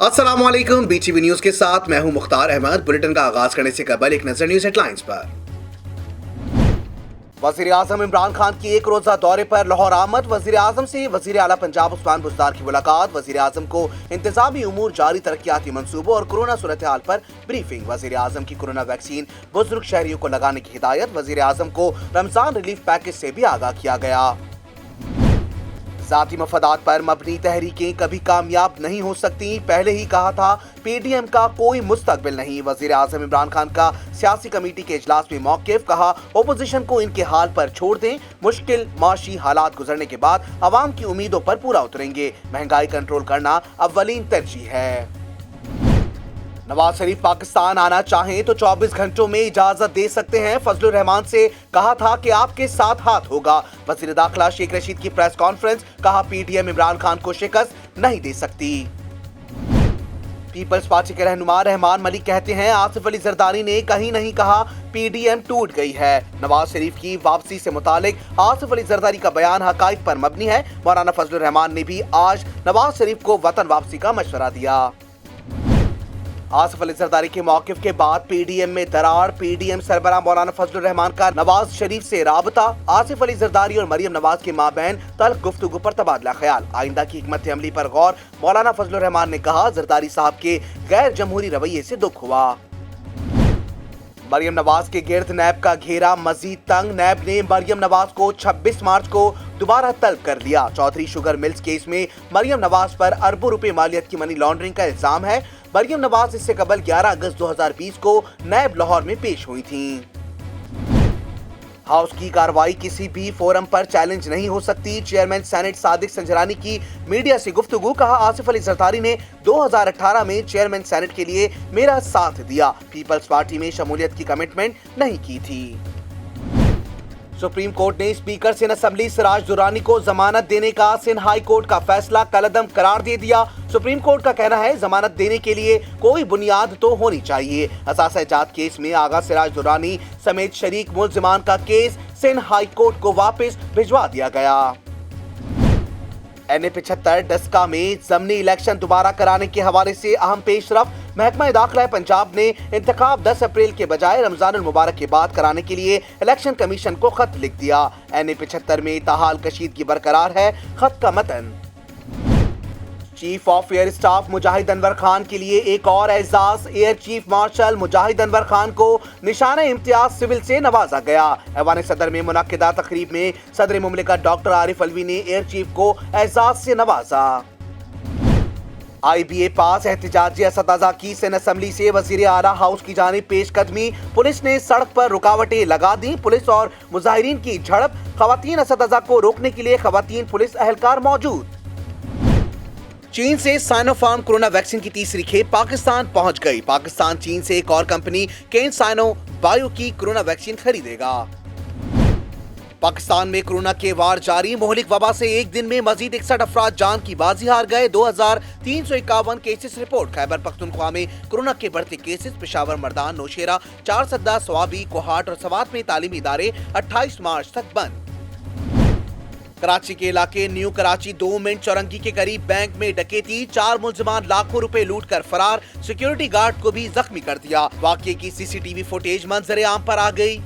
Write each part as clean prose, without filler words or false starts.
अस्सलामुअलैकुम, BTV news के साथ मैं हूं मुख्तार अहमद। बुलेटिन का आगाज करने से कबल एक नजर न्यूज हेडलाइंस पर। वजीर आजम इमरान खान की एक रोजा दौरे पर लाहौर आमद। वजीर आजम से वजीर आला पंजाब उस्मान बुज़दार की मुलाकात। वजीर आजम को इंतजामी उमूर, जारी तरक्याती मंसूबों और कोरोना सूरत हाल पर ब्रीफिंग। वजीर आजम की कोरोना वैक्सीन बुजुर्ग शहरियों को लगाने की हिदायत। वजीर आजम को रमजान रिलीफ पैकेज से भी आगाह किया गया। ज़ाती मफादात पर मबनी तहरीकें कभी कामयाब नहीं हो सकती, पहले ही कहा था। पीडीएम का कोई मुस्तकबिल नहीं। वजीर आजम इमरान खान का सियासी कमेटी के इजलास में मौक़िफ़, कहा ओपोजिशन को इनके हाल पर छोड़ दें। मुश्किल माशी हालात गुजरने के बाद अवाम की उम्मीदों पर पूरा उतरेंगे। महंगाई कंट्रोल करना अव्वलीन तरजीह है। नवाज शरीफ पाकिस्तान आना चाहें तो 24 घंटों में इजाजत दे सकते हैं। फजलुर रहमान से कहा था कि आपके साथ हाथ होगा। वजीर दाखिला शेख रशीद की प्रेस कॉन्फ्रेंस, कहा पीडीएम इमरान खान को शिकस्त नहीं दे सकती। पीपल्स पार्टी के रहनुमा रहमान मलिक कहते हैं आसिफ अली जरदारी ने कहीं नहीं कहा पीडीएम टूट गई है। नवाज शरीफ की वापसी से मुतालिक आसिफ अली जरदारी का बयान हकाइक पर मबनी है। मौलाना फजलुर रहमान ने भी आज नवाज शरीफ को वतन वापसी का मशवरा दिया। आसिफ अली जरदारी के मौक़िफ़ के बाद पीडीएम में दरार। पीडीएम सरबराह मौलाना फजलुर रहमान का नवाज शरीफ से राबता। आसिफ अली जरदारी और मरियम नवाज के माबैन तल्ख गुफ्तगू पर तबादला ख्याल। आइंदा की हिकमत अमली पर गौर। मौलाना फजलुर रहमान ने कहा जरदारी साहब के गैर जमहूरी रवैये से दुख हुआ। मरियम नवाज के गिर्द नैब का घेरा मजीद तंग। नैब ने मरियम नवाज को 26 मार्च को दोबारा तलब कर लिया। चौधरी शुगर मिल्स केस में मरियम नवाज पर अरबों रुपए मालियत की मनी लॉन्ड्रिंग का इल्जाम है। मरियम नवाज इससे कबल 11 अगस्त 2020 को नैब लाहौर में पेश हुई थीं। हाउस की कार्रवाई किसी भी फोरम पर चैलेंज नहीं हो सकती। चेयरमैन सेनेट सादिक संजरानी की मीडिया से गुफ्तगू, कहा आसिफ अली जरदारी ने 2018 में चेयरमैन सेनेट के लिए मेरा साथ दिया। पीपल्स पार्टी में शमूलियत की कमिटमेंट नहीं की थी। सुप्रीम कोर्ट ने स्पीकर सिंध असेंबली सिराज दुरानी को जमानत देने का सिंध हाई कोर्ट का फैसला कलअदम करार दे दिया। सुप्रीम कोर्ट का कहना है जमानत देने के लिए कोई बुनियाद तो होनी चाहिए। असासा जात केस में आगा सिराज दुरानी समेत शरीक मुल्जिमान का केस सिंध हाई कोर्ट को वापस भिजवा दिया गया। NA 75 डस्का में ज़मनी इलेक्शन दोबारा कराने के हवाले से अहम पेशरफ। महकमा दाखिला पंजाब ने इंतखाब 10 अप्रैल के बजाय रमजान मुबारक के बाद कराने के लिए इलेक्शन कमीशन को खत लिख दिया। NA 75 में ताहाल कशीदगी बरकरार है। खत का मतन, चीफ ऑफ एयर स्टाफ मुजाहिद अनवर खान के लिए एक और एजाज। एयर चीफ मार्शल मुजाहिद अनवर खान को निशाने इम्तियाज सिविल से नवाजा गया। ऐवान सदर में मुनक्किदा तकरीब में सदर मुमलिकत डॉक्टर आरिफ अलवी ने एयर चीफ को एजाज से नवाजा। IBA पास एहतजाजी असतज़ा की सिंध असेंबली से वजीर आला हाउस की जानिब पेशकदमी। पुलिस ने सड़क पर रुकावटें लगा दी। पुलिस और मुजाहिरीन की झड़प। खवातीन असतज़ा को रोकने के लिए खवातीन पुलिस एहलकार मौजूद। चीन से साइनोफार्म कोरोना वैक्सीन की तीसरी खेप पाकिस्तान पहुंच गई। पाकिस्तान चीन से एक और कंपनी केन साइनो बायो की कोरोना वैक्सीन खरीदेगा। पाकिस्तान में कोरोना के वार जारी। मोहलिक वबा से एक दिन में मजीद 61 अफराद जान की बाजी हार गए। 2351 केसेस रिपोर्ट। खैबर पख्तूनख्वा में कोरोना के बढ़ते केसेस। पेशावर, मर्दान, नौशेरा, चारसद्दा, स्वाबी, कोहाट और सवात में तालीमी इदारे 28 मार्च तक बंद। कराची के इलाके न्यू कराची 2 मिनट चौरंगी के करीब बैंक में डकैती। 4 मुल्जिमान लाखों रुपए लूट कर फरार। सिक्योरिटी गार्ड को भी जख्मी कर दिया। वाकये की CCTV फुटेज मंजर आम पर आ गई।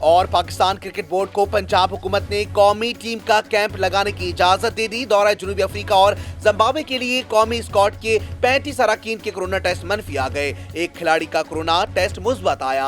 और पाकिस्तान क्रिकेट बोर्ड को पंजाब हुकूमत ने कौमी टीम का कैंप लगाने की इजाजत दे दी। दौरा जनूबी अफ्रीका और जिम्बाब्वे के लिए कौमी स्क्वाड के 35 अरकान के कोरोना टेस्ट मंफी आ गए। एक खिलाड़ी का कोरोना टेस्ट मुस्बत आया।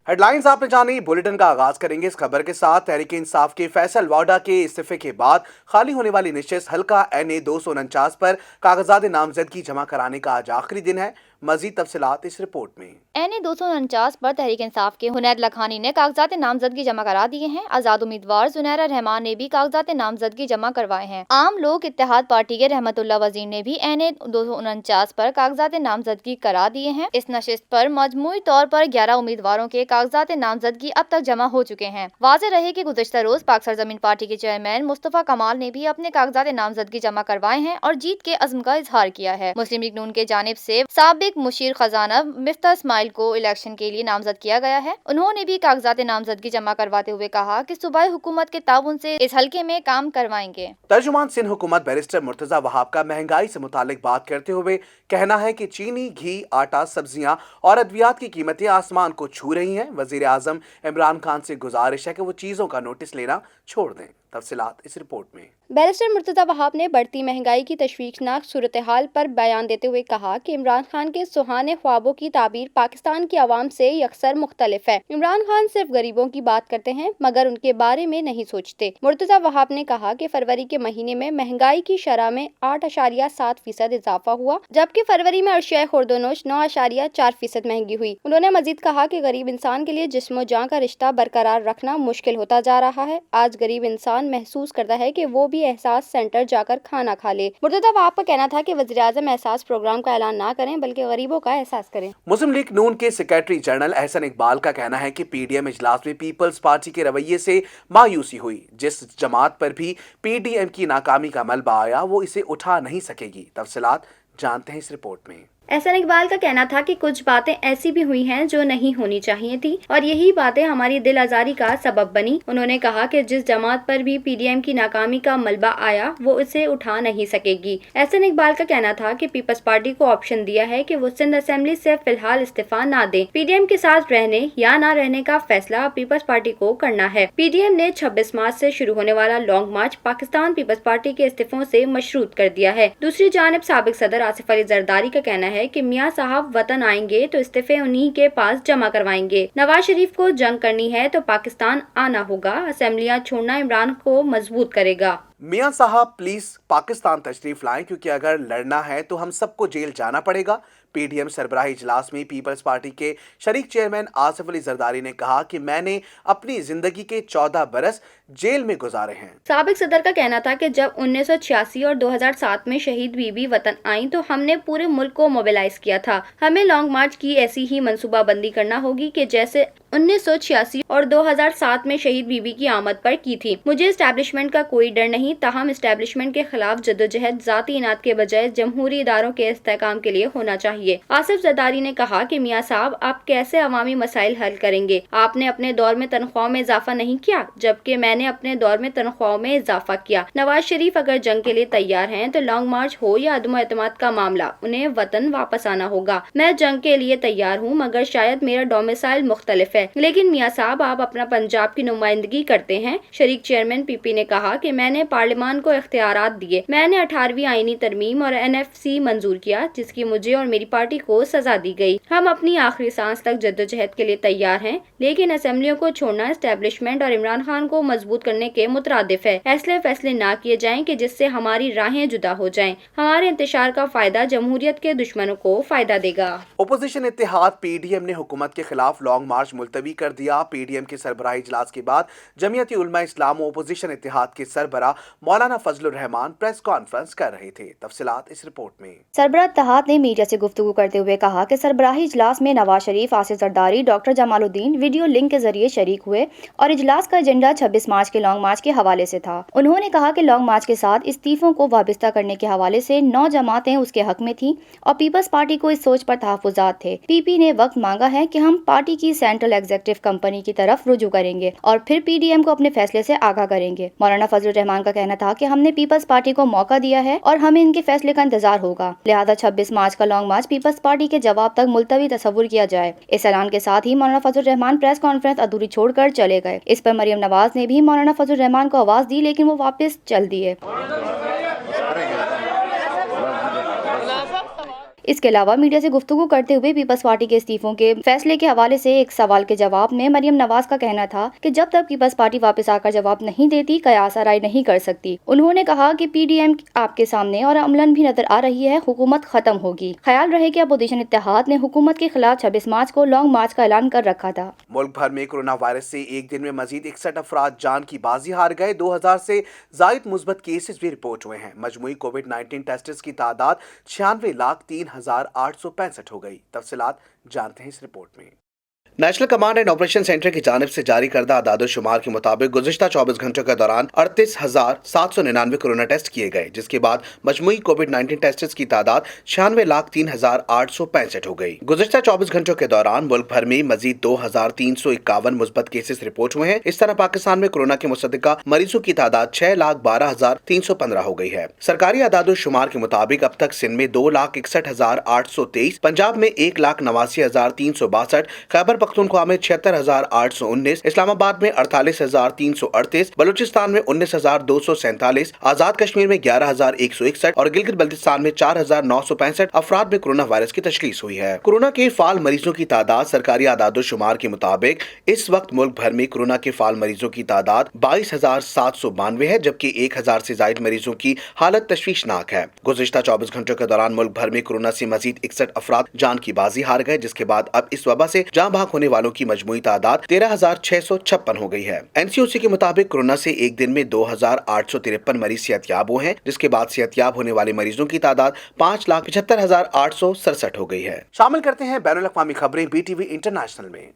हेडलाइंस आपने जानी। बुलेटिन का आगाज करेंगे इस खबर के साथ। तहरीक इंसाफ के फैसल वाडा के इस्तीफे के बाद खाली होने वाली नशिस्त हल्का NA 249 पर कागजात नामजदगी जमा कराने का आज आखिरी दिन है। मजीद तफसीलात इस रिपोर्ट में। NA 249 पर तहरीक इंसाफ के हुनैर लखानी ने कागजात नामजदगी जमा करा दिए हैं। आजाद उम्मीदवार जुनैरा रहमान ने भी कागजात नामजदगी जमा करवाए हैं। आम लोग इत्तेहाद पार्टी के रहमतुल्लाह वजीर ने भी NA 249 पर कागजात नामजदगी करा दिए हैं। इस नशिस्त पर मजमूई तौर पर 11 उम्मीदवारों के कागजात नामजदगी अब तक जमा हो चुके हैं। वाज़ेह रहे कि गुज़श्ता रोज पाक सरजमीन पार्टी के चेयरमैन मुस्तफा कमाल ने भी अपने कागजात नामजदगी जमा करवाए हैं और जीत के अज़्म का इजहार किया है। मुस्लिम लीग नून के जानिब से साबिक सबक मुशीर खजाना मिफ्ता इस्माइल को इलेक्शन के लिए नामजद किया गया है। उन्होंने भी कागजात नामजदगी जमा करवाते हुए कहा कि सूबाई हुकूमत के ताउन से इस हल्के में काम करवाएंगे। तर्जुमान सिंध हुकूमत बैरिस्टर मुर्तजा वहाब का महंगाई से मुतालिक बात करते हुए कहना है कि चीनी, घी, आटा, सब्जियां और अद्वियात की कीमतें आसमान को छू रही हैं। वजीर आजम इमरान खान से गुजारिश है कि वो चीजों का नोटिस लेना छोड़ दें। तफसीलात इस रिपोर्ट में। बैरिस्टर मुर्तजा वहाब ने बढ़ती महंगाई की तशवीशनाक सूरत हाल पर बयान देते हुए कहा कि इमरान खान के सुहाने ख्वाबों की ताबीर पाकिस्तान की आवाम से यकसर मुख्तलिफ है। इमरान खान सिर्फ गरीबों की बात करते हैं मगर उनके बारे में नहीं सोचते। मुर्तजा वहाब ने कहा कि फरवरी के महीने में महंगाई की शरह में 8.7% इजाफा हुआ, जबकि फरवरी में अशिया खुर्दोनोश 9.4% महंगी हुई। उन्होंने मजीद कहा कि गरीब इंसान के लिए जिस्म जान का रिश्ता बरकरार रखना मुश्किल होता जा रहा है। आज गरीब इंसान महसूस करता है कि वो भी एहसास सेंटर जाकर खाना खा ले। मुर्तजा वहाब का कहना था कि वज़ीर आज़म एहसास प्रोग्राम का ऐलान ना करें बल्कि गरीबों का एहसास करें। मुस्लिम लीग नून के सेक्रेटरी जनरल एहसन इकबाल का कहना है कि पीडीएम इजलास में पीपल्स पार्टी के रवैये से मायूसी हुई। जिस जमात पर भी पीडीएम की नाकामी का मलबा आया वो इसे उठा नहीं सकेगी। तफसीलात जानते हैं इस रिपोर्ट में। एहसन इकबाल का कहना था कि कुछ बातें ऐसी भी हुई हैं जो नहीं होनी चाहिए थी और यही बातें हमारी दिल आजारी का सबब बनी। उन्होंने कहा कि जिस जमात पर भी पीडीएम की नाकामी का मलबा आया वो इसे उठा नहीं सकेगी। एहसन इकबाल का कहना था कि पीपल्स पार्टी को ऑप्शन दिया है कि वो सिंध असेंबली से फिलहाल इस्तीफा ना दें। पीडीएम के साथ रहने या ना रहने का फैसला पीपल्स पार्टी को करना है। पीडीएम ने 26 मार्च से शुरू होने वाला लॉन्ग मार्च पाकिस्तान पीपल्स पार्टी के इस्तीफों से मशरूत कर दिया है। दूसरी जानिब साबिक सदर आसिफ अली जरदारी का कहना है कि मियां साहब वतन आएंगे तो इस्तीफे उन्हीं के पास जमा करवाएंगे। नवाज शरीफ को जंग करनी है तो पाकिस्तान आना होगा। असेंबलियां छोड़ना इमरान को मजबूत करेगा। मियां साहब प्लीज पाकिस्तान तशरीफ लाएं क्योंकि अगर लड़ना है तो हम सबको जेल जाना पड़ेगा। पीडीएम सरबराही इजलास में पीपल्स पार्टी के शरीक चेयरमैन आसिफ अली जरदारी ने कहा कि मैंने अपनी जिंदगी के 14 बरस जेल में गुजारे हैं। साबिक सदर का कहना था कि जब 1986 और 2007 में शहीद बीबी वतन आई तो हमने पूरे मुल्क को मोबिलाइज किया था। हमें लॉन्ग मार्च की ऐसी ही मनसूबाबंदी करना होगी कि जैसे 1986 और 2007 में शहीद बीबी की आमद पर की थी। मुझे एस्टैब्लिशमेंट का कोई डर नहीं, ताहम एस्टैब्लिशमेंट के खिलाफ जद्दोजहद जाती इनात के बजाय जमहूरी इदारों के इस्तेहकाम के लिए होना चाहिए। आसिफ जरदारी ने कहा कि मियां साहब आप कैसे अवामी मसाइल हल करेंगे? आपने अपने दौर में तनख्वाह में इजाफा नहीं किया जबकि मैंने अपने दौर में तनख्वाह में इजाफा किया। नवाज शरीफ अगर जंग के लिए तैयार हैं तो लॉन्ग मार्च हो या अदम एतमाद का मामला, उन्हें वतन वापस आना होगा। मैं जंग के लिए तैयार हूँ मगर शायद मेरा डोमिसाइल मुख्तलिफ है। लेकिन मियां साहब आप अपना पंजाब की नुमाइंदगी करते हैं। शरीक चेयरमैन पीपी ने कहा कि मैंने पार्लियामान को इख्तियारात दिए। मैंने 18वीं आईनी तरमीम और एनएफसी मंजूर किया जिसकी मुझे और मेरी पार्टी को सजा दी गई। हम अपनी आखिरी सांस तक जद्दोजहद के लिए तैयार हैं लेकिन असेंबलियों को छोड़ना एस्टैब्लिशमेंट और इमरान खान को मजबूत करने के मुतरादिफ है। ऐसे फैसले ना किए जाएं कि जिससे हमारी राहें जुदा हो जाएं। हमारे इंतशार का फायदा जमहूरियत के दुश्मनों को फायदा देगा। ओपोजिशन इत्तेहाद पीडीएम ने हुकूमत के खिलाफ लॉन्ग मार्च मुलतवी कर दिया। पीडीएम के सरबराही इजलास के बाद जमीयत उलमा इस्लाम ओपोजिशन इत्तेहाद के सरबरा मौलाना फजलुर रहमान प्रेस कॉन्फ्रेंस कर रहे थे। तफसीलात इस रिपोर्ट में। सरबराह इत्तेहाद ने मीडिया से गुफ्तगू करते हुए कहा कि सरबराही इजलास में Nawaz Sharif, Asif Zardari, doctor Jamaluddin video link के जरिए शरीक हुए और इजलास का एजेंडा 26 मार्च के लॉन्ग मार्च के हवाले से था। उन्होंने कहा कि लॉन्ग मार्च के साथ इस्तीफों को वाबस्ता करने के हवाले से 9 जमातें उसके हक में थी और पीपल्स पार्टी को इस सोच पर तहफुजात थे। पीपी ने वक्त मांगा है कि हम पार्टी की सेंट्रल एग्जीक्यूटिव कंपनी की तरफ रुजू करेंगे और फिर पीडीएम को अपने फैसले से आगाह करेंगे। मौलाना फजलुर रहमान का कहना था कि हमने पीपल्स पार्टी को मौका दिया है और हमें इनके फैसले का इंतजार होगा, लिहाजा 26 मार्च का लॉन्ग मार्च पीपल्स पार्टी के जवाब तक मुलतवी तस्वुर किया जाए। इस ऐलान के साथ ही मौलाना फजलुर रहमान प्रेस कॉन्फ्रेंस अधूरी छोड़कर चले गए। इस पर मरियम नवाज ने भी मौलाना फजलुर रहमान को आवाज दी लेकिन वो वापस चल दिए। इसके अलावा मीडिया से गुफ्तगू करते हुए पीपल्स पार्टी के इस्तीफों के फैसले के हवाले से एक सवाल के जवाब में मरियम नवाज का कहना था कि जब तक पीपल्स पार्टी वापस आकर जवाब नहीं देती कयास आराई नहीं कर सकती। उन्होंने कहा कि पीडीएम आपके सामने और अमलन भी नजर आ रही है, हुकूमत खत्म होगी। ख्याल रहे कि अपोजिशन इत्तेहाद ने हुकूमत के खिलाफ 26 मार्च को लॉन्ग मार्च का ऐलान कर रखा था। मुल्क भर में कोरोना वायरस से एक दिन में मजीद 61 अफराद जान की बाजी हार गए। 2000 से जायद मुस्बत केसेस भी रिपोर्ट हुए हैं। मजमूई कोविड-19 टेस्ट्स की तादाद 96,03,865 हो गई। तफसीलात जानते हैं इस रिपोर्ट में। National command and operation centre की जानिब से जारी करदा आदाद-ओ-शुमार के मुताबिक गुज़िश्ता 24 घंटों के दौरान 38,799 कोरोना टेस्ट किए गए, जिसके बाद मजमूई कोविड-19 टेस्ट्स की तादाद 96,03,865 हो गई। गुज़िश्ता 24 घंटों के दौरान मुल्क भर में मजीद 2,351 मुस्बत केसेस रिपोर्ट हुए हैं। इस तरह पाकिस्तान में कोरोना के मुसद्दिका मरीजों की तादाद 6,12,315 हो गई है। सरकारी आदाद-ओ-शुमार के मुताबिक अब तक सिंध में 2,61,823, पंजाब में 1,89,362, खैबर पख्तूनख्वा में 76,819, इस्लामाबाद में 48,338, बलूचिस्तान में 19,247, आजाद कश्मीर में 11,161 और गिलगित बल्तिस्तान में 4,965 अफराद में कोरोना वायरस की तशखीस हुई है। कोरोना के फाल मरीजों की तादाद सरकारी आदाद-ओ-शुमार के मुताबिक इस वक्त मुल्क भर में कोरोना के फाल मरीजों की तादाद 22,792 है, जबकि 1,000 से ज्यादा मरीजों की हालत तशवीशनाक है। गुज़िश्ता 24 घंटों के दौरान मुल्क भर में कोरोना से मजीद 61 अफराद जान की बाजी हार गए, जिसके बाद अब इस वबा से जान भाग होने वालों की मजमूई तादाद 13,656 हो गई है। NCOC के मुताबिक कोरोना से एक दिन में 2,853 मरीज सेहतयाब हुए हैं, जिसके बाद सेहतयाब होने वाले मरीजों की तादाद 5,75,867 हो गई है। शामिल करते हैं बैनुल अक़वामी खबरें BTV इंटरनेशनल में।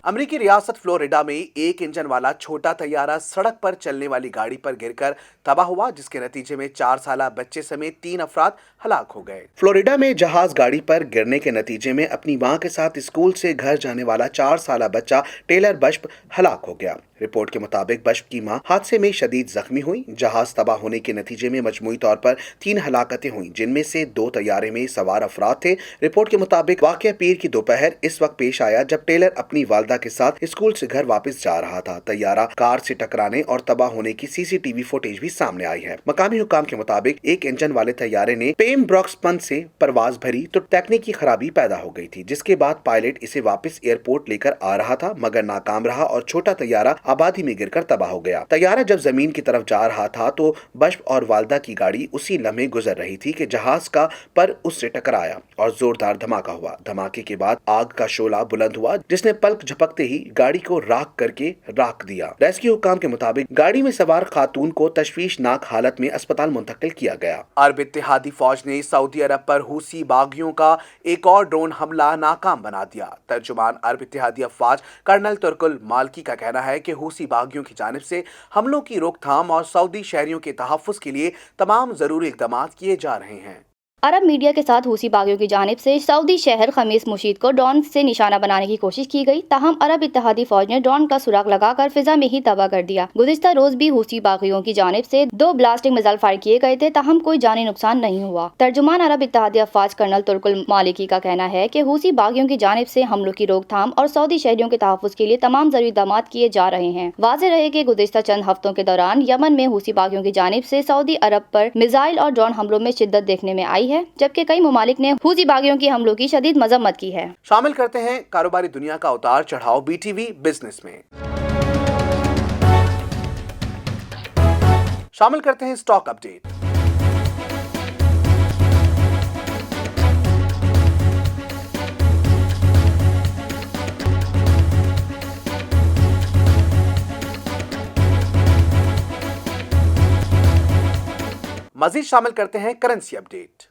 अमेरिकी रियासत फ्लोरिडा में एक इंजन वाला छोटा तैयारा सड़क पर चलने वाली गाड़ी पर गिरकर तबाह हुआ, जिसके नतीजे में 4 साला बच्चे समेत 3 अफराद हलाक हो गए। फ्लोरिडा में जहाज गाड़ी पर गिरने के नतीजे में अपनी मां के साथ स्कूल से घर जाने वाला 4 साला बच्चा टेलर बश्प हलाक हो गया। रिपोर्ट के मुताबिक बश्प की मां हादसे में शदीद जख्मी हुई। जहाज तबाह होने के नतीजे में मजमूई तौर पर 3 हलाकतें हुई, जिनमें से 2 तैयारे में सवार अफराद थे। रिपोर्ट के मुताबिक वाकया पीर की दोपहर इस वक्त पेश आया जब टेलर अपनी वालदा के साथ स्कूल से घर वापस जा रहा था। तैयारा कार से टकराने और तबाह होने की CCTV फुटेज भी सामने आई है। मकामी हुकाम के मुताबिक एक इंजन वाले तैयारे ने पेम्ब्रोक्सपन से परवाज भरी तो तकनीकी खराबी पैदा हो गई थी, जिसके बाद पायलट इसे वापस एयरपोर्ट लेकर आ रहा था, मगर नाकाम रहा और छोटा तैयारा आबादी में गिरकर तबाह हो गया। तैयारा जब जमीन की तरफ जा रहा था तो बश्प और वालदा की गाड़ी उसी लम्हे गुजर रही थी कि जहाज का पर उससे टकराया और जोरदार धमाका हुआ। धमाके के बाद आग का शोला बुलंद हुआ, जिसने पलक झपकते ही गाड़ी को राख करके राख दिया। रेस्क्यू हुकाम के मुताबिक गाड़ी में सवार खातून को तशवीशनाक हालत में अस्पताल मुंतकिल किया गया। अरब इत्तेहादी फौज ने सऊदी अरब पर हूसी बागियों का एक और ड्रोन हमला नाकाम बना दिया। तर्जुमान अरब इत्तेहादी अफवाज कर्नल तुर्कुल मालकी का कहना है कि हूसी बागियों की जानिब से हमलों की रोकथाम और सऊदी शहरियों के तहफ्फुज़ के लिए तमाम जरूरी इक़दाम किए जा रहे हैं। अरब मीडिया के साथ हूसी बागियों की जानिब से सऊदी शहर खमीस मुशीद को ड्रोन से निशाना बनाने की कोशिश की गई, ताहम अरब इत्तेहादी फौज ने ड्रोन का सुराग लगाकर फिजा में ही तबाह कर दिया। गुज़िश्ता रोज भी हूसी बागियों की जानिब से 2 ब्लास्टिंग मिसाइल फायर किए गए थे, ताहम कोई जानी नुकसान नहीं हुआ। तर्जुमान अरब इत्तेहादी अफवाज कर्नल तुर्कुल मालिकी का कहना है कि हूसी बागियों की जानिब से हमलों की रोकथाम और सऊदी शहरियों के तहफ्फुज़ के लिए तमाम जरूरी इक़दाम किए जा रहे हैं। वाज़ेह रहे कि गुज़िश्ता चंद हफ्तों के दौरान यमन में हूसी बागियों की जानिब से सऊदी अरब पर मिसाइल और ड्रोन हमलों में शिद्दत देखने में आई है, जबकि कई ममालिक ने हूसी बागियों की हमलों की शदीद मजम्मत की है। शामिल करते हैं कारोबारी दुनिया का उतार चढ़ाव BTV बिजनेस में। शामिल करते हैं स्टॉक अपडेट। मजीद शामिल करते हैं करेंसी अपडेट।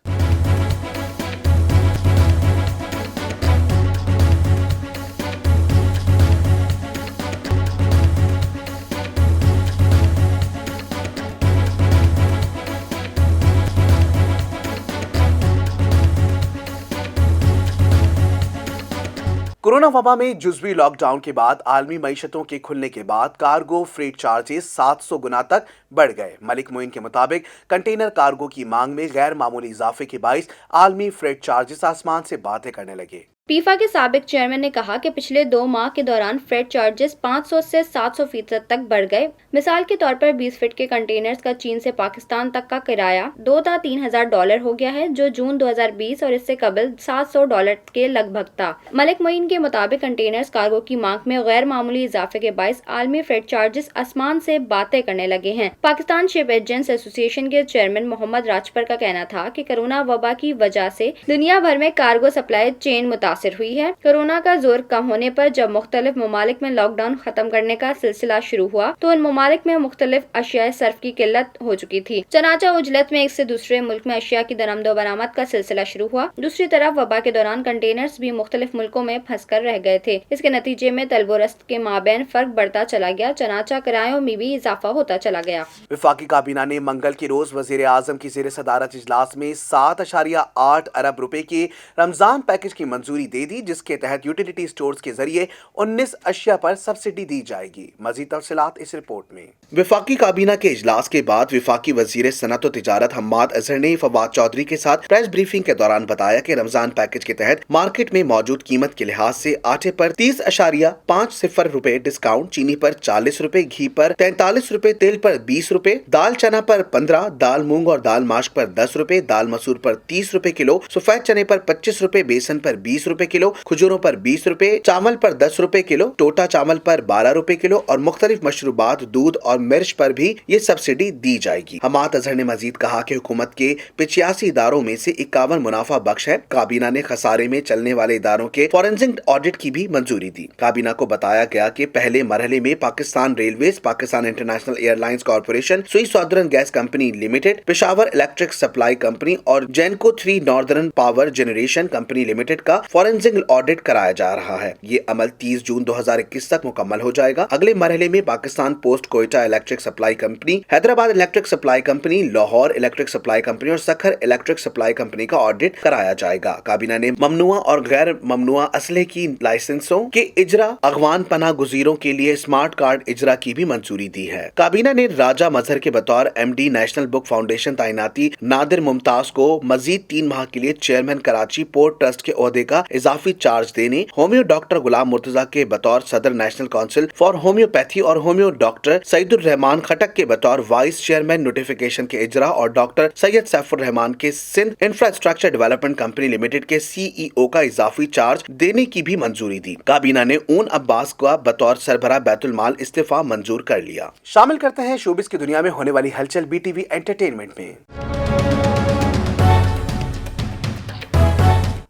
कोरोना वबा में जुज़वी लॉकडाउन के बाद आलमी मईशतों के खुलने के बाद कार्गो फ्रेट चार्जेस 700 गुना तक बढ़ गए। मलिक मोइन के मुताबिक कंटेनर कार्गो की मांग में गैर मामूली इजाफे के बाइस आलमी फ्रेट चार्जेस आसमान से बातें करने लगे। पीफा के साबिक चेयरमैन ने कहा कि पिछले 2 माह के दौरान फ्रेट चार्जेस 500 से 700% तक बढ़ गए। मिसाल के तौर पर 20 फीट के कंटेनर्स का चीन से पाकिस्तान तक का किराया $2,000-3,000 हो गया है, जो जून 2020 और इससे कबल $700 के लगभग था। मलिक मोइन के मुताबिक कंटेनर्स कार्गो की मांग में गैर मामूली इजाफे के बाइस आलमी फ्रेट चार्जेस आसमान से बातें करने लगे हैं। पाकिस्तान शिप एजेंट्स एसोसिएशन के चेयरमैन मोहम्मद राजपर का कहना था कि कोरोना वबा की वजह से दुनिया भर में कार्गो सप्लाई चेन मुतासर मुतासिर हुई है। कोरोना का जोर कम होने पर जब मुख्तलिफ ममालिक में लॉकडाउन खत्म करने का सिलसिला शुरू हुआ तो उन ममालिक में मुख्तलिफ अशिया सर्फ की किल्लत हो चुकी थी। चनाचा उजलत में एक से दूसरे मुल्क में अशिया की दरआमद बरामद का सिलसिला शुरू हुआ। दूसरी तरफ वबा के दौरान कंटेनर्स भी मुख्तलिफ मुल्कों में फंस कर रह गए थे। इसके नतीजे में तलब और रस्त के माबैन फर्क बढ़ता चला गया। चनाचा किरायों में भी इजाफा होता चला गया। वफाकी काबीना ने मंगल के रोज वजीर आजम की ज़ेर सदारत इजलास में 7.8 अरब रुपए के रमजान पैकेज की मंजूरी दे दी, जिसके तहत यूटिलिटी स्टोर्स के जरिए 19 अशिया पर सब्सिडी दी जाएगी। मजीद तफसीलात इस रिपोर्ट में। वफाकी काबीना के इजलास के बाद वफाकी वजीर सनअत व तिजारत हम्माद अजहर ने फवाद चौधरी के साथ प्रेस ब्रीफिंग के दौरान बताया कि रमजान पैकेज के तहत मार्केट में मौजूद कीमत के लिहाज से आटे पर 30.50 रुपए डिस्काउंट, चीनी पर 40 रुपए, घी पर 43 रुपए, तेल पर 20 रुपए, दाल चना पर 15, दाल मूंग और दाल माश्क पर 10 रुपए, दाल मसूर पर 30 रुपए किलो, सफेद चने पर 25 रुपए, बेसन पर 20 रुपए किलो, खजूरों पर 20 रुपए, चावल पर 10 रुपए किलो, टोटा चावल पर 12 रुपए किलो और मुख्तलिफ मशरूबात, दूध और मिर्च पर भी ये सब्सिडी दी जाएगी। हम्माद अजहर ने मजीद कहा कि हुकूमत के 85 इदारों में से 51 मुनाफा बख्श है। काबीना ने खसारे में चलने वाले इदारों के फॉरेंसिक ऑडिट की भी मंजूरी दी। काबीना को बताया गया कि पहले मरहले में Pakistan railways, Pakistan international airlines corporation, Sui southern gas company limited, Peshawar electric supply company और GENCO 3 northern power generation company limited का फॉरेंसिक ऑडिट कराया जा रहा है। ये अमल 30 जून 2021 तक मुकम्मल हो जाएगा। अगले मरहले में Pakistan post Quetta electric supply company, Hyderabad electric supply company, Lahore electric supply company और सखर इलेक्ट्रिक सप्लाई कंपनी का ऑडिट कराया जाएगा। काबीना ने ममनुआ और गैर ममनुआ असले की लाइसेंसों के इजरा, अगवान पनाह गुजीरों के लिए स्मार्ट कार्ड इजरा की भी मंजूरी दी है। काबीना ने राजा मजहर के बतौर MD नेशनल बुक फाउंडेशन तैनाती नादिर मुमताज को मजीद 3 माह के लिए चेयरमैन कराची पोर्ट ट्रस्ट के ओहदे का इजाफी चार्ज देने, होम्यो डॉक्टर गुलाम मुर्तजा के बतौर सदर नेशनल काउंसिल फॉर होम्योपैथी और होम्यो डॉक्टर सईदुर रहमान खटक के बतौर वाइस चेयरमैन नोटिफिकेशन के इजरा और डॉक्टर सैयद सैफुर रहमान के Sindh infrastructure development company limited के CEO का इजाफी चार्ज देने की भी मंजूरी दी। काबीना ने ऊन अब्बास का बतौर सरबराह बैतुल माल इस्तीफा मंजूर कर लिया। शामिल करते हैं शोबिस की दुनिया में होने वाली हलचल BTV एंटरटेनमेंट में।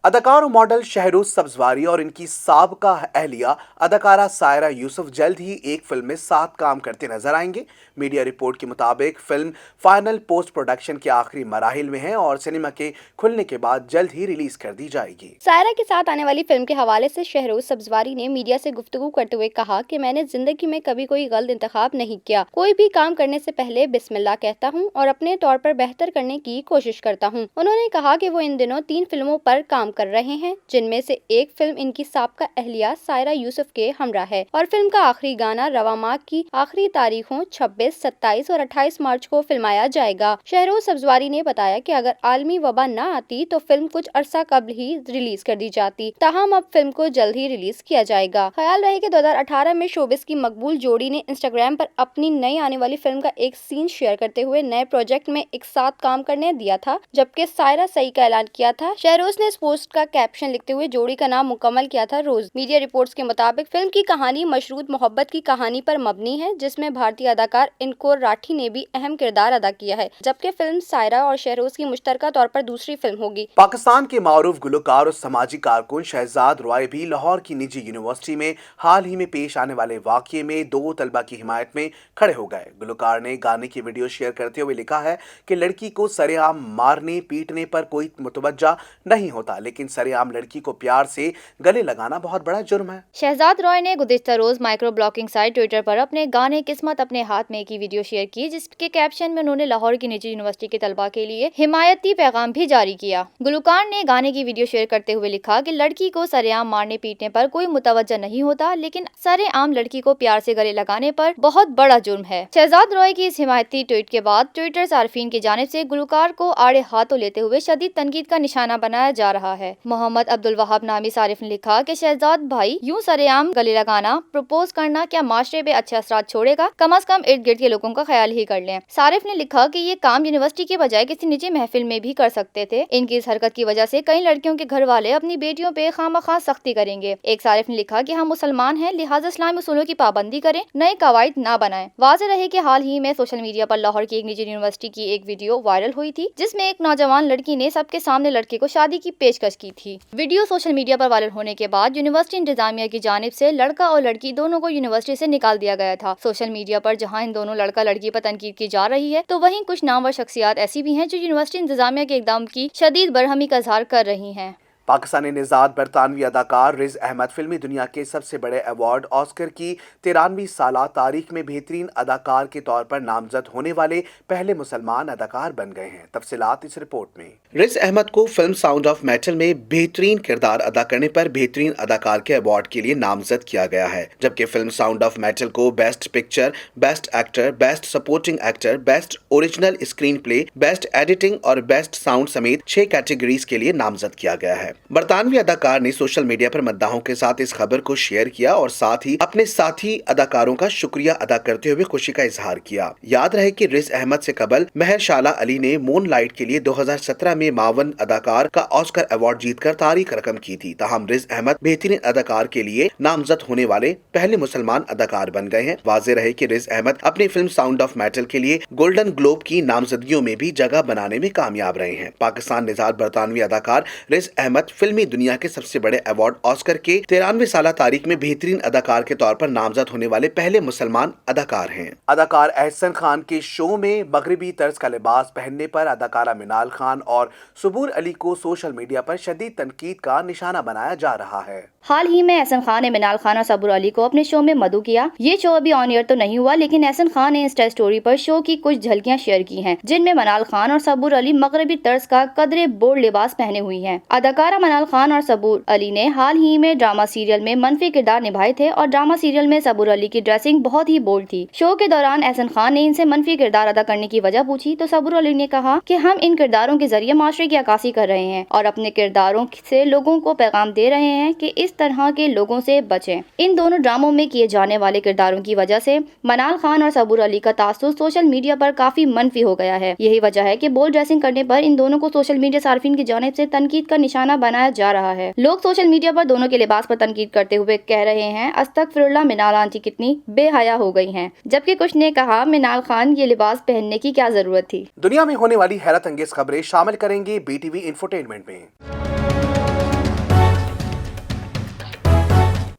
अदाकार और मॉडल शहरोज सब्जवारी और इनकी साबका अहलिया अदाकारा सायरा यूसुफ जल्द ही एक फिल्म में साथ काम करते नजर आएंगे। मीडिया रिपोर्ट के मुताबिक फिल्म फाइनल पोस्ट प्रोडक्शन के आखिरी मराहिल में है और सिनेमा के खुलने के बाद जल्द ही रिलीज कर दी जाएगी। सायरा के साथ आने वाली फिल्म के हवाले से शहरोज सब्जवारी ने मीडिया से गुफ्तगू करते हुए कहा कि मैंने जिंदगी में कभी कोई गलत इंतखाब नहीं किया। कोई भी काम करने से पहले बिस्मिल्लाह कहता हूँ और अपने तौर पर बेहतर करने की कोशिश करता हूँ। उन्होंने कहा कि वो इन दिनों 3 फिल्मों पर काम कर रहे हैं, जिनमें से एक फिल्म इनकी साबका अहलिया सायरा यूसुफ के हमरा है और फिल्म का आखिरी गाना रवा माह की आखिरी तारीखों 26, 27 और 28 मार्च को फिल्माया जाएगा। शहरोज सब्जवारी ने बताया कि अगर आलमी वबा न आती तो फिल्म कुछ अरसा कबल ही रिलीज कर दी जाती, ताहम अब फिल्म को जल्द ही रिलीज किया जाएगा। ख्याल रहे कि 2018 में शोबिस की मकबूल जोड़ी ने इंस्टाग्राम पर अपनी नई आने वाली फिल्म का एक सीन शेयर करते हुए नए प्रोजेक्ट में एक साथ काम करने दिया था, जबकि सायरा सही का ऐलान किया था। शहरोज ने इस पोस्ट का कैप्शन लिखते हुए जोड़ी का नाम मुकम्मल किया था रोज। मीडिया रिपोर्ट्स के मुताबिक फिल्म की कहानी मशरूत मोहब्बत की कहानी पर मबनी है, जिसमें भारतीय अदाकार इनकोर राठी ने भी अहम किरदार अदा किया है, जबकि फिल्म सायरा और शहरोज की मुश्तरका तौर पर दूसरी फिल्म होगी। पाकिस्तान के मारूफ गुलकार और समाजी कारकुन शहजाद रॉय भी लाहौर की निजी यूनिवर्सिटी में हाल ही में पेश आने वाले वाकये में 2 तलबा की हिमायत में खड़े हो गए। गुलकार ने गाने की वीडियो शेयर करते हुए लिखा है कि लड़की को सरेआम मारने पीटने पर कोई मुतवज्जा नहीं होता, लेकिन सरेआम लड़की को प्यार से गले लगाना बहुत बड़ा जुर्म है। शहजाद रॉय ने गुज़िश्ता रोज माइक्रो ब्लॉगिंग साइट ट्विटर पर अपने गाने किस्मत अपने हाथ में की वीडियो शेयर की, जिसके कैप्शन में उन्होंने लाहौर की निजी यूनिवर्सिटी के तलबा के लिए हिमायती पैगाम भी जारी किया। गुलकार ने गाने की वीडियो शेयर करते हुए लिखा कि लड़की को सरेआम मारने पीटने पर कोई मुतवज्जा नहीं होता, लेकिन सरेआम लड़की को प्यार से गले लगाने पर बहुत बड़ा जुर्म है। शहजाद रॉय की इस हिमायती ट्वीट के बाद ट्विटर सार्फिन की जानिब से गुलकार को आड़े हाथों लेते हुए शदीद तनकीद का निशाना बनाया जा रहा है। मोहम्मद अब्दुल वहाब नामी सारिफ ने लिखा कि शहजाद भाई यूं सरेआम गले लगाना, प्रपोज करना क्या माशरे पे अच्छे असरात छोड़ेगा? कम अज कम इर्द गिर्द के लोगों का ख्याल ही कर लें। सारिफ ने लिखा कि ये काम यूनिवर्सिटी के बजाय किसी निजी महफिल में भी कर सकते थे। इनकी इस हरकत की वजह से कई लड़कियों के घर वाले अपनी बेटियों पे खामखा सख्ती करेंगे। एक सारिफ ने लिखा कि हम मुसलमान हैं, लिहाजा इस्लामी उसूलों की पाबंदी करें, नए कवायद ना बनाएं। वाज़ेह रहे कि हाल ही में सोशल मीडिया पर लाहौर की एक निजी यूनिवर्सिटी की एक वीडियो वायरल हुई थी, जिसमें एक नौजवान लड़की ने सबके सामने लड़के को शादी की पेशकश पेशकश की थी। वीडियो सोशल मीडिया पर वायरल होने के बाद यूनिवर्सिटी इंतजामिया की जानिब से लड़का और लड़की दोनों को यूनिवर्सिटी से निकाल दिया गया था। सोशल मीडिया पर जहां इन दोनों लड़का लड़की पर तनकीद की जा रही है, तो वहीं कुछ नामवर शख्सियात ऐसी भी हैं जो यूनिवर्सिटी इंतजामिया के इक़दाम की शदीद बरहमी का इज़हार कर रही हैं। पाकिस्तानी निजात बरतानवी अदाकार रिज अहमद फिल्मी दुनिया के सबसे बड़े अवार्ड ऑस्कर की 93वीं साला तारीख में बेहतरीन अदाकार के तौर पर नामजद होने वाले पहले मुसलमान अदाकार बन गए हैं। तफसीलात इस रिपोर्ट में। रिज अहमद को फिल्म साउंड ऑफ मेटल में बेहतरीन किरदार अदा करने पर बेहतरीन अदाकार के अवार्ड के लिए नामजद किया गया है, जबकि फिल्म साउंड ऑफ मेटल को best picture, best actor, best supporting actor, best original screen play, best editing और बेस्ट साउंड समेत 6 कैटेगरीज के लिए नामजद किया गया है। बरतानवी अदाकार ने सोशल मीडिया पर मद्दाहों के साथ इस खबर को शेयर किया और साथ ही अपने साथी अदाकारों का शुक्रिया अदा करते हुए खुशी का इजहार किया। याद रहे कि रिज अहमद से कबल महरशाला अली ने मून लाइट के लिए 2017 में मावन अदाकार का ऑस्कर अवार्ड जीतकर तारीख रकम की थी। ताहम रिज अहमद बेहतरीन अदाकार के लिए नामजद होने वाले पहले मुसलमान अदाकार बन गए हैं। वाज़ेह रहे कि रिज अहमद अपनी फिल्म साउंड ऑफ मेटल के लिए गोल्डन ग्लोब की नामजदगियों में भी जगह बनाने में कामयाब रहे हैं। पाकिस्तान निजात बरतानवी अदाकार रिज अहमद फिल्मी दुनिया के सबसे बड़े अवार्ड ऑस्कर के 93वें साला तारीख में बेहतरीन अदाकार के तौर पर नामजद होने वाले पहले मुसलमान अदाकार हैं। अदाकार एहसन खान के शो में मगरबी तर्ज का लिबास पहनने पर अदाकारा मिनाल खान और सबूर अली को सोशल मीडिया पर शदीद तनकीद का निशाना बनाया जा रहा है। हाल ही में एहसन खान ने मिनाल खान और सबूर अली को अपने शो में मदऊ किया। ये शो अभी ऑन एयर तो नहीं हुआ, लेकिन एहसन खान ने इंस्टा स्टोरी पर शो की कुछ झलकियां शेयर की हैं, जिनमें मिनाल खान और सबूर अली मगरबी तर्ज का कदरे बोल्ड लिबास पहने हुई हैं। अदाकारा मिनाल खान और सबूर अली ने हाल ही में ड्रामा सीरियल में मनफी किरदार निभाए थे और ड्रामा सीरियल में सबूर अली की ड्रेसिंग बहुत ही बोल्ड थी। शो के दौरान एहसन खान ने इनसे मनफी किरदार अदा करने की वजह पूछी तो सबूर अली ने कहा कि हम इन किरदारों के जरिए माशरे की अक्कासी कर रहे हैं और अपने किरदारों से लोगों को पैगाम दे रहे हैं कि इस तरह के लोगों से बचें। इन दोनों ड्रामों में किए जाने वाले किरदारों की वजह से मिनाल खान और सबूर अली का तासुर सोशल मीडिया पर काफी मनफी हो गया है। यही वजह है कि बोल्ड ड्रेसिंग करने पर इन दोनों को सोशल मीडिया सार्फिन की जानिब से तनकीद का निशाना बनाया जा रहा है। लोग सोशल मीडिया पर दोनों के लिबास पर तनकीद करते हुए कह रहे हैं, अस्तगफिरुल्लाह, मिनाल आंटी कितनी बेहया हो गई हैं, जबकि कुछ ने कहा मिनाल खान ये लिबास पहनने की क्या जरूरत थी। दुनिया में होने वाली हैरत अंगेज खबरें शामिल करेंगे BTV इंफोटेनमेंट में।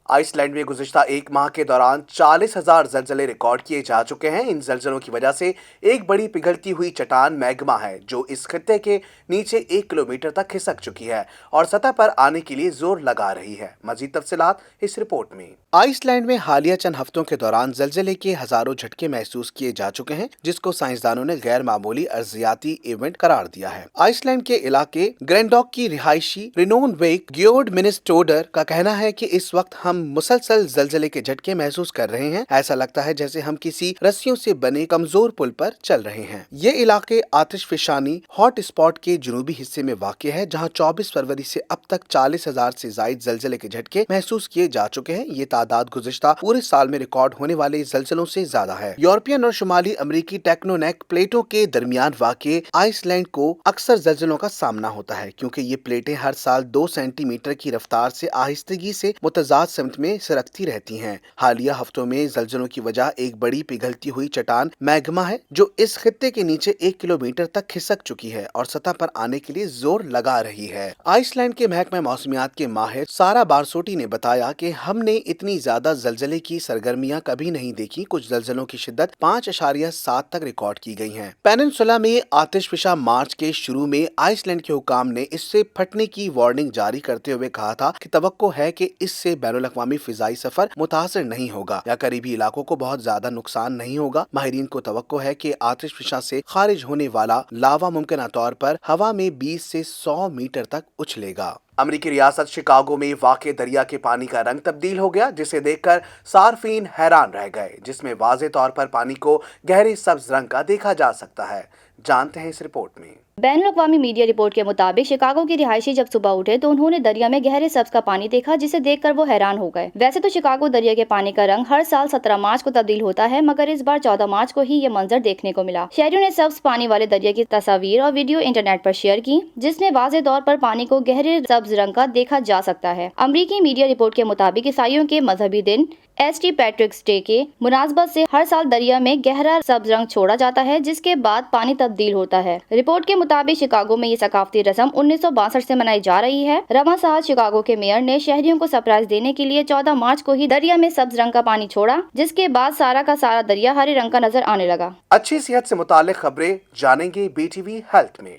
आइसलैंड में गुज़िश्ता एक माह के दौरान 40,000 ज़लज़ले रिकॉर्ड किए जा चुके हैं। इन ज़लज़लों की वजह से एक बड़ी पिघलती हुई चट्टान मैग्मा है जो इस खित्ते के नीचे 1 किलोमीटर तक खिसक चुकी है और सतह पर आने के लिए जोर लगा रही है। मज़ीद तफसीलात इस रिपोर्ट में। आइसलैंड में हालिया चंद हफ्तों के दौरान ज़लज़ले के हजारों झटके महसूस किए जा चुके हैं, जिसको साइंसदानों ने गैर मामूली अर्जियाती इवेंट करार दिया है। आइसलैंड के इलाके ग्रैंडॉक की रिहायशी रिनोन वेक ग्योर्ड मिनिस्टोडर का कहना है कि इस वक्त हम मुसलसल ज़लज़ले के झटके महसूस कर रहे हैं। ऐसा लगता है जैसे हम किसी रस्सियों से बने कमजोर पुल पर चल रहे हैं। ये इलाके आतिशफिशानी हॉट स्पॉट के जुनूबी हिस्से में वाक़ है, जहां 24 फरवरी से अब तक 40,000 से जायद ज़लज़ले के झटके महसूस किए जा चुके हैं। ये तादाद गुज़िश्ता पूरे साल में रिकॉर्ड होने वाले ज़लज़लों से ज्यादा है। यूरोपियन और शुमाली अमरीकी टेक्नोनेक प्लेटों के दरमियान वाक़ आइसलैंड को अक्सर ज़लज़लों का सामना होता है, क्योंकि ये प्लेटें हर साल 2 सेंटीमीटर की रफ्तार से आहिस्तगी से मुतज़ाद सिमत में सरकती रहती हैं। हालिया हफ्तों में ज़लज़लों की वजह एक बड़ी पिघलती हुई चट्टान मैग्मा है जो इस खित्ते के नीचे 1 किलोमीटर तक खिसक चुकी है और सतह पर आने के लिए जोर लगा रही है। आइसलैंड के महकमा मौसमियात के माहिर सारा बारसोटी ने बताया कि हमने इतनी ज्यादा ज़लज़ले की सरगर्मियां कभी नहीं देखी। कुछ ज़लज़लों की शिद्दत 5.7 तक रिकॉर्ड की गई है। पेनिनसुला में आतिशफिशा मार्च के शुरू में आइसलैंड के हुकाम ने इससे फटने की वार्निंग जारी करते हुए कहा था कि तवक्को है कि इससे बैनुल-अक़वामी फिजाई सफर मुतासर नहीं होगा या करीबी इलाकों को बहुत ज्यादा नुकसान नहीं होगा। माहिरीन को तवक्को है कि आतिशफिशा से खारिज होने वाला लावा मुमकिन तौर पर हवा में 20 से 100 मीटर तक उछलेगा। अमरीकी रियासत शिकागो में वाक़े दरिया के पानी का रंग तब्दील हो गया, जिसे देखकर सार्फिन हैरान रह गए, जिसमें वाज़े तौर पर पानी को गहरे सब्ज रंग का देखा जा सकता है। जानते हैं इस रिपोर्ट में। बैनुल-अक़वामी मीडिया रिपोर्ट के मुताबिक शिकागो के रिहायशी जब सुबह उठे तो उन्होंने दरिया में गहरे सब्ज का पानी देखा, जिसे देखकर वो हैरान हो गए। वैसे तो शिकागो दरिया के पानी का रंग हर साल 17 मार्च को तब्दील होता है, मगर इस बार 14 मार्च को ही ये मंजर देखने को मिला। शहरियों ने सब्ज पानी वाले दरिया की तस्वीर और वीडियो इंटरनेट पर शेयर की, जिसमें वाज़े तौर पर पानी को गहरे सब्ज सब्ज रंग का देखा जा सकता है। अमरीकी मीडिया रिपोर्ट के मुताबिक ईसाइयों के मजहबी दिन एस्टी पैट्रिक्स डे के मुनासबत से हर साल दरिया में गहरा सब्ज रंग छोड़ा जाता है, जिसके बाद पानी तब्दील होता है। रिपोर्ट के मुताबिक शिकागो में ये सकाफती रस्म 1962 से मनाई जा रही है। रवां साल शिकागो के मेयर ने शहरियों को सरप्राइज देने के लिए 14 मार्च को ही दरिया में सब्ज रंग का पानी छोड़ा, जिसके बाद सारा का सारा दरिया हरे रंग का नजर आने लगा। अच्छी सेहत से मुतालिक खबरें जानेंगे BTV हेल्थ में।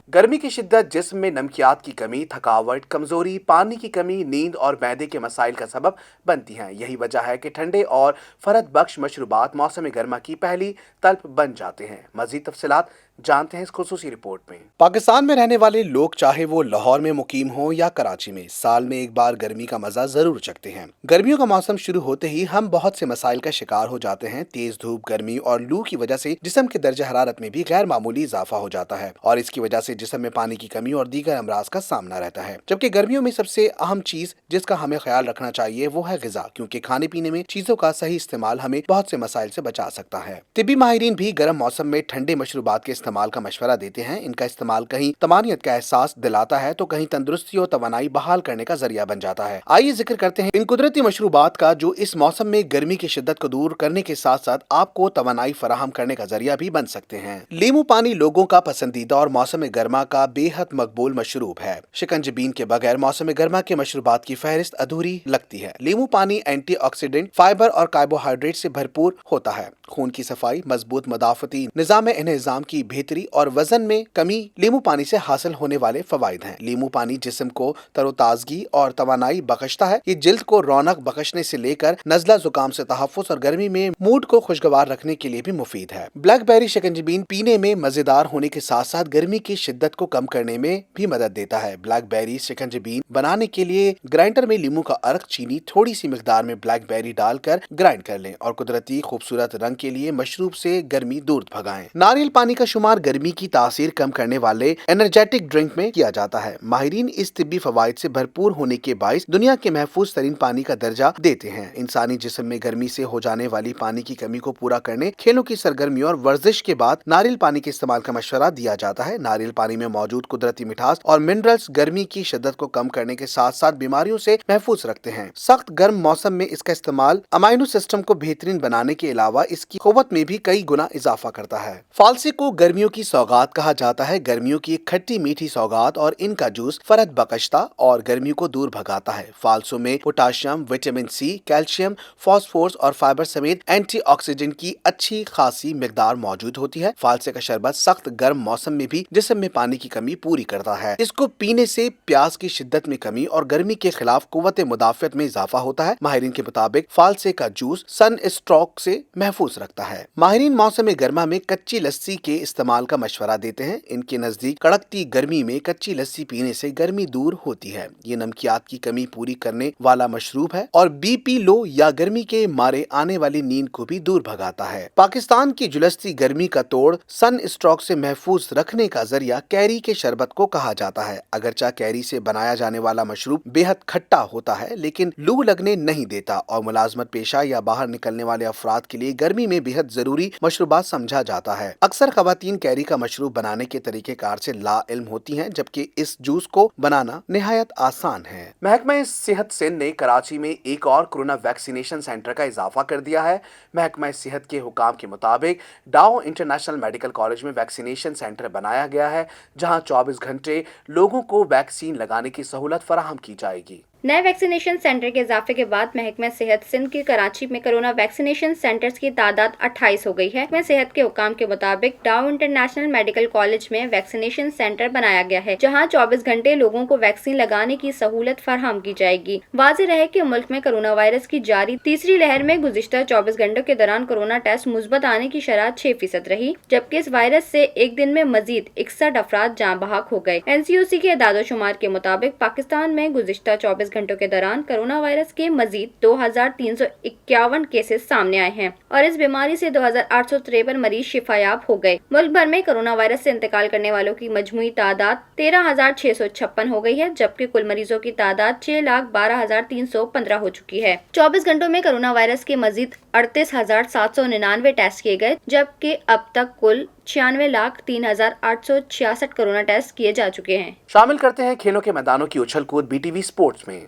गर्मी की शिद्दत जिस्म में नमकियात की कमी, थकावट, कमजोरी, पानी की कमी, नींद और मैदे के मसाइल का सबब बनती हैं। यही वजह है कि ठंडे और फरद बख्श मशरूबात मौसम गर्मा की पहली तल्प बन जाते हैं। मजीद तफसीलात जानते हैं इस खुसूसी रिपोर्ट में। पाकिस्तान में रहने वाले लोग चाहे वो लाहौर में मुकीम हो या कराची में, साल में एक बार गर्मी का मजा जरूर चखते हैं। गर्मियों का मौसम शुरू होते ही हम बहुत से मसाइल का शिकार हो जाते हैं। तेज धूप, गर्मी और लू की वजह से जिस्म के दर्जा हरारत में भी गैर मामूली इजाफा हो जाता है और इसकी वजह से जिस्म में पानी की कमी और दीगर अमराज का सामना रहता है। जबकि गर्मियों में सबसे अहम चीज जिसका हमें ख्याल रखना चाहिए वो है ग़िज़ा, क्योंकि खाने पीने में चीजों का सही इस्तेमाल हमें बहुत से मसाइल से बचा सकता है। तिब्बी माहिरीन भी गर्म मौसम में ठंडे मशरूबात के इस्तेमाल का मशवरा देते हैं। इनका इस्तेमाल कहीं तमानियत का एहसास दिलाता है तो कहीं तंदुरुस्ती और तवानाई बहाल करने का जरिया बन जाता है। आइए जिक्र करते हैं इन कुदरती मशरूबात का जो इस मौसम में गर्मी की शिद्दत को दूर करने के साथ साथ आपको तवानाई फराहम करने का जरिया भी बन सकते हैं। लीमू पानी लोगों का पसंदीदा और मौसम गर्मा का बेहद मकबूल मशरूब है। शिकंजबीन के बगैर मौसम गर्मा के मशरूबात की फहरिस्त अधूरी लगती है। लीमू पानी एंटीऑक्सीडेंट, फाइबर और कार्बोहाइड्रेट से भरपूर होता है। खून की सफाई, मजबूत मदाफती निजाम इंहिज़ाम की बेहतरी और वजन में कमी लीमू पानी से हासिल होने वाले फवाइद हैं। लीमू पानी जिस्म को तरोताजगी और तवानाई बख्शता है। ये जिल्द को रौनक बख्शने से लेकर नज़ला जुकाम से तहफ़्फ़ुज़ और गर्मी में मूड को खुशगवार रखने के लिए भी मुफीद है। ब्लैकबेरी शिकंजबीन पीने में मजेदार होने के साथ साथ गर्मी की शिद्दत को कम करने में भी मदद देता है। ब्लैकबेरी शिकंजबीन बनाने के लिए ग्राइंडर में लीमू का अर्क, चीनी, थोड़ी सी मिकदार में ब्लैकबेरी डालकर ग्राइंड कर लें और कुदरती खूबसूरत रंग के लिए मशरूब से गर्मी दूर भगाएं। नारियल पानी का शुमार गर्मी की तासीर कम करने वाले एनर्जेटिक ड्रिंक में किया जाता है। माहिरीन इस तिब्बी फवाइद से भरपूर होने के बाइस दुनिया के महफूज तरीन पानी का दर्जा देते हैं। इंसानी जिस्म में गर्मी से हो जाने वाली पानी की कमी को पूरा करने खेलों की सरगर्मी और वर्जिश के बाद नारियल पानी के इस्तेमाल का मशवरा दिया जाता है। नारियल पानी में मौजूद कुदरती मिठास और मिनरल्स गर्मी की शिद्दत को कम करने के साथ साथ बीमारियों से महफूज रखते हैं। सख्त गर्म मौसम में इसका इस्तेमाल अमाइनो सिस्टम को बेहतरीन बनाने के अलावा इसकी कुव्वत में भी कई गुना इजाफा करता है। फालसे को गर्मियों की सौगात कहा जाता है। गर्मियों की खट्टी मीठी सौगात और इनका जूस फरद बकशता और गर्मी को दूर भगाता है। फालसों में potassium, vitamin C, calcium, phosphorus और फाइबर समेत एंटीऑक्सीडेंट की अच्छी खासी मिकदार मौजूद होती है। फालसे का शरबत सख्त गर्म मौसम में भी जिस्म में पानी की कमी पूरी करता है। इसको पीने से प्यास की शिद्दत में कमी और गर्मी के खिलाफ कुव्वत मुदाफियत में इजाफा होता है। माहिरीन के मुताबिक फालसे का जूस सन स्ट्रोक से महफूज रखता है। माहिरीन मौसम गर्मा में कच्ची लस्सी के इस्तेमाल का मशवरा देते हैं। इनके नजदीक कड़कती गर्मी में कच्ची लस्सी पीने से गर्मी दूर होती है। ये नमकियात की कमी पूरी करने वाला मशरूब है और बीपी लो या गर्मी के मारे आने वाली नींद को भी दूर भगाता है। पाकिस्तान की जुलस्ती गर्मी का तोड़ सन स्ट्रोक से महफूज रखने का जरिया कैरी के शरबत को कहा जाता है। अगरचा कैरी से बनाया जाने वाला मशरूब बेहद खट्टा होता है लेकिन लू लगने नहीं देता और मुलाजमत पेशा या बाहर निकलने वाले अफराद के लिए गर्मी में बेहद जरूरी मशरूबात समझा जाता है। अक्सर खवातीन कैरी का मशरूब बनाने के तरीकेकार से ला इल्म होती हैं, जबकि इस जूस को बनाना निहायत आसान है। महकमा सेहत सिंध ने कराची में एक और कोरोना वैक्सीनेशन सेंटर का इजाफा कर दिया है। महकमा सेहत के हुकाम के मुताबिक डाओ इंटरनेशनल मेडिकल कॉलेज में वैक्सीनेशन सेंटर बनाया गया है, जहां 24 घंटे लोगों को वैक्सीन लगाने की सहूलत फराहम की जाएगी। नए वैक्सीनेशन सेंटर के इजाफे के बाद महकमा सेहत सिंध के कराची में कोरोना वैक्सीनेशन सेंटर्स की तादाद 28 हो गई है। महकमा सेहत के हुकाम के मुताबिक डाउ इंटरनेशनल मेडिकल कॉलेज में वैक्सीनेशन सेंटर बनाया गया है, जहां 24 घंटे लोगों को वैक्सीन लगाने की सहूलत फराहम की जाएगी। वाज़ेह रहे कि मुल्क में कोरोना वायरस की जारी तीसरी लहर में गुज़िश्ता 24 घंटों के दौरान कोरोना टेस्ट मुस्बत आने की शरह 6% रही, जबकि इस वायरस से एक दिन में मजीद 61 अफराद जाँ बहक हो गए। NCOC के दादोशुमार के मुताबिक पाकिस्तान में गुज़िश्ता 24 घंटों के दौरान कोरोना वायरस के मजीद 2351 केसेस सामने आए हैं और इस बीमारी से 2853 मरीज शिफायाब हो गए। मुल्क भर में कोरोना वायरस से इंतकाल करने वालों की मजमूई तादाद 13,656 हो गई है, जबकि कुल मरीजों की तादाद 6,12,315 हो चुकी है। 24 घंटों में कोरोना वायरस के मजीद 38,799 टेस्ट किए गए, जबकि अब तक कुल 96,03,866 कोरोना टेस्ट किए जा चुके हैं। शामिल करते हैं खेलों के मैदानों की उछल कूद BTV स्पोर्ट्स में।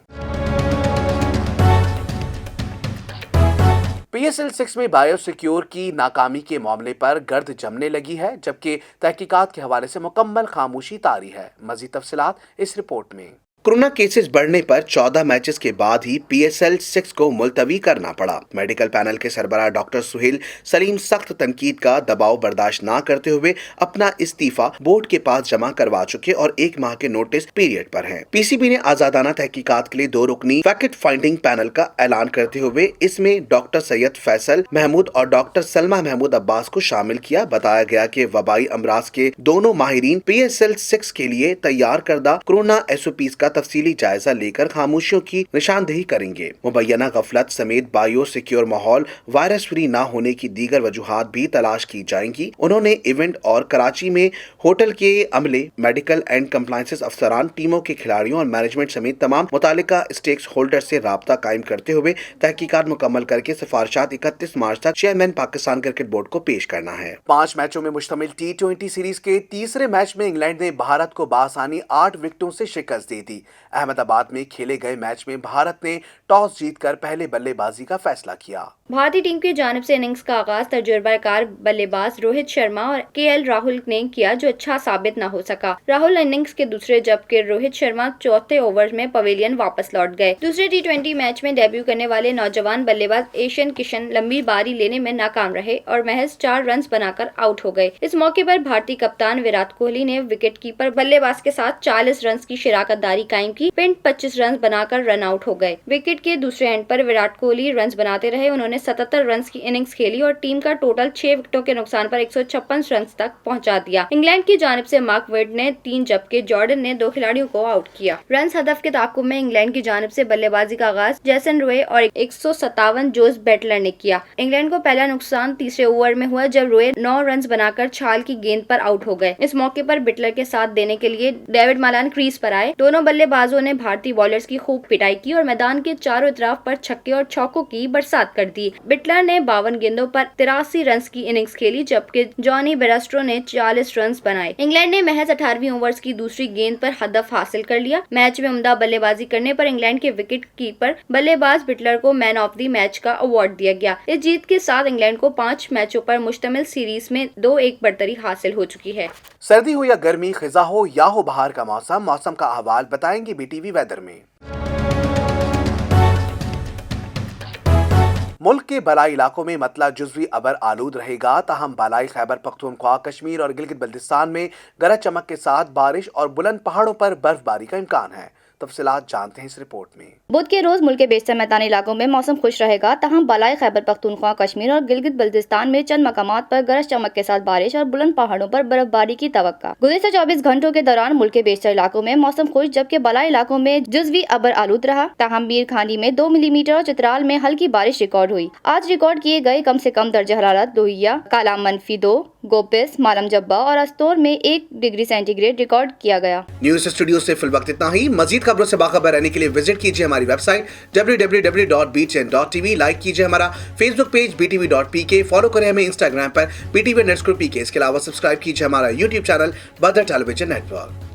PSL 6 में बायोसिक्योर की नाकामी के मामले पर गर्द जमने लगी है, जबकि तहकीकात के हवाले से मुकम्मल खामोशी तारी है। मज़ीद तफसीलात इस रिपोर्ट में। कोरोना केसेस बढ़ने पर 14 मैचेस के बाद ही PSL 6 को मुलतवी करना पड़ा। मेडिकल पैनल के सरबराह डॉक्टर सुहेल सलीम सख्त तनकीद का दबाव बर्दाश्त न करते हुए अपना इस्तीफा बोर्ड के पास जमा करवा चुके और 1 माह के नोटिस पीरियड पर हैं। PCB ने आजादाना तहकीकात के लिए 2 रुकनी फैक्ट फाइंडिंग पैनल का ऐलान करते हुए इसमें डॉक्टर सैयद फैसल महमूद और डॉक्टर सलमा महमूद अब्बास को शामिल किया। बताया गया कि वबाई अमराज के दोनों माहिरीन PSL 6 के लिए तैयार करदा कोरोना SOPs का तफसीली जायजा लेकर खामोशियों की निशानदेही करेंगे। मुबैना गफलत समेत बायो सिक्योर माहौल, वायरस फ्री न होने की दीगर वजूहात भी तलाश की जाएंगी। उन्होंने इवेंट और कराची में होटल के अमले, मेडिकल एंड कंप्लायंसेस अफसरान, टीमों के खिलाड़ियों और मैनेजमेंट समेत तमाम मुतालिका स्टेक्स होल्डर से राब्ता कायम करते हुए तहकीकात मुकम्मल करके सिफारिशात 31 मार्च तक चेयरमैन पाकिस्तान क्रिकेट बोर्ड को पेश करना है। 5 मैचों में मुश्तमिल T20 सीरीज के तीसरे मैच में इंग्लैंड ने भारत को बासानी 8 विकेटों से शिकस्त दी थी। अहमदाबाद में खेले गए मैच में भारत ने टॉस जीतकर पहले बल्लेबाजी का फैसला किया। भारतीय टीम की जानिब से इनिंग्स का आगाज तजुर्बाकार बल्लेबाज रोहित शर्मा और KL राहुल ने किया, जो अच्छा साबित न हो सका। राहुल इनिंग्स के दूसरे जबकि रोहित शर्मा चौथे ओवर में पवेलियन वापस लौट गए। दूसरे T20 मैच में डेब्यू करने वाले नौजवान बल्लेबाज एशियन किशन लंबी बारी लेने में नाकाम रहे और महज 4 रन बनाकर आउट हो गए। इस मौके पर भारतीय कप्तान विराट कोहली ने विकेट कीपर बल्लेबाज के साथ 40 रन की शिराकतदारी कायम की। पिंड 25 रन बनाकर रन आउट हो गए। विकेट के दूसरे एंड पर विराट कोहली रन बनाते रहे। उन्होंने 77 रन की इनिंग्स खेली और टीम का टोटल 6 विकेटों के नुकसान पर 156 रन तक पहुंचा दिया। इंग्लैंड की जानिब से मार्क वेड ने 3 जबकि जॉर्डन ने 2 खिलाड़ियों को आउट किया। रन हदफ के ताकुब में इंग्लैंड की जानिब से बल्लेबाजी का आगाज जेसन रोए और 157 जोस बैटलर ने किया। इंग्लैंड को पहला नुकसान तीसरे ओवर में हुआ जब रोए 9 रन बनाकर छाल की गेंद पर आउट हो गए। इस मौके पर बैटलर के साथ देने के लिए डेविड मालान क्रीज पर आए। दोनों बल्लेबाजों ने भारतीय बॉलर्स की खूब पिटाई की और मैदान के चारों तरफ पर छक्के और चौकों की बरसात कर दी। बैटलर ने 52 गेंदों पर 83 रन की इनिंग्स खेली, जबकि जॉनी बेरस्टो ने 40 रन बनाए। इंग्लैंड ने महज 18वीं ओवर्स की दूसरी गेंद पर हदफ हासिल कर लिया। मैच में उम्दा बल्लेबाजी करने पर इंग्लैंड के विकेट कीपर बल्लेबाज बैटलर को मैन ऑफ द मैच का अवार्ड दिया गया। इस जीत के साथ इंग्लैंड को 5 मैचों पर मुश्तमिल सीरीज में 2-1 बढ़तरी हासिल हो चुकी है। सर्दी हो या गर्मी, खिजा हो या हो बाहर का मौसम का अहवाल बताएंगे BTV वेदर में। मुल्क के बलाई इलाकों में मतला जुज़वी अबर आलूद रहेगा, ताहम बालाई खैबर पख्तूनख्वा, कश्मीर और गिलगित बल्तिस्तान में गरज चमक के साथ बारिश और बुलंद पहाड़ों पर बर्फबारी का इम्कान है। तफसीलात जानते हैं इस रिपोर्ट में। बुध के रोज मुल्क के बेशतर मैदानी इलाकों में मौसम खुश रहेगा, ताहम बालाई खैबर पख्तूनख्वा, कश्मीर और गिलगित बल्तिस्तान में चंद मकामात पर गरज चमक के साथ बारिश और बुलंद पहाड़ों पर बर्फबारी की तवक्का। गुज़िश्ता 24 घंटों के दौरान मुल्क के बेशतर इलाकों में मौसम खुश, जबकि बालाई इलाकों में जुज़वी अबर आलूद रहा। ताहम मीर खानी में 2 मिलीमीटर और चित्राल में हल्की बारिश रिकॉर्ड हुई। आज रिकॉर्ड किए गए कम से कम दर्जा हरारत दोहिया, कालाम -2, गोपिस, मालम जब्बा और अस्तोर में 1 डिग्री सेंटीग्रेड रिकॉर्ड किया गया। न्यूज़ स्टूडियो से फिल वक्त इतना ही। मजीद खबरों से बाखबर रहने के लिए विजिट कीजिए हमारी वेबसाइट www.btn.tv, लाइक कीजिए हमारा फेसबुक पेज btv.pk, फॉलो करें हमें इंस्टाग्राम पर btv_pk। इसके अलावा सब्सक्राइब कीजिए हमारा यूट्यूब चैनल बदर टेलीविजन नेटवर्क।